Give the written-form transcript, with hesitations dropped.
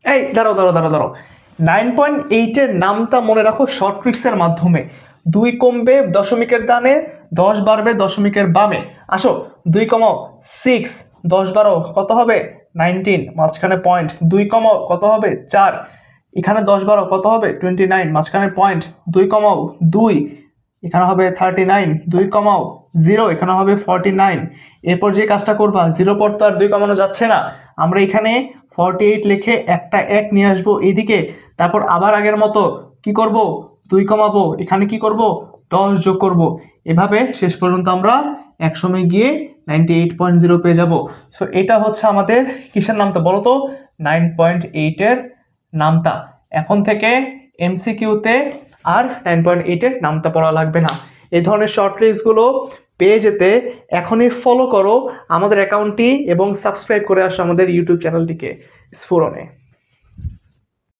এই দাঁড়াও দাঁড়াও দাঁড়াও দাঁড়াও, 9.8-এর নামটা মনে রাখো শর্ট ট্রিক্সের মাধ্যমে। 2 কমবে দশমিকের ডানে, 10 বাড়বে দশমিকের বামে। আসো 2 কমাও 6, 10 বাড়াও কত হবে 19, মাঝখানে পয়েন্ট। 2 কমাও কত হবে 4, এখানে 10 বাড়াও কত হবে 29, মাঝখানে পয়েন্ট। 2 কমাও 2, এখানে হবে 39। 2 কমাও 0, এখানে হবে 49। এরপর যে কাজটা করবা, 0 পর তো আর 2 কমানো যাচ্ছে না, আমরা এখানে 48 লিখে একটা 1 নিয়ে আসবো এইদিকে। তারপর আবার আগের মতো কি করব, 2 কমাবো, এখানে কি করব 10 যোগ করব। এভাবে শেষ পর্যন্ত আমরা একসময় গিয়ে 98.0 পেয়ে যাব। সো এটা হচ্ছে আমাদের কিসের নামটা বলো তো, 9.8-এর নামতা। এখন থেকে এমসিকিউতে আর 9.8-এর নামতা পড়া লাগবে না। এই ধরনের শর্ট ট্রিক্সগুলো পেয়ে যেতে এখনই ফলো করো আমাদের অ্যাকাউন্টটি এবং সাবস্ক্রাইব করে আসো আমাদের ইউটিউব চ্যানেলটিকে স্ফুরণে।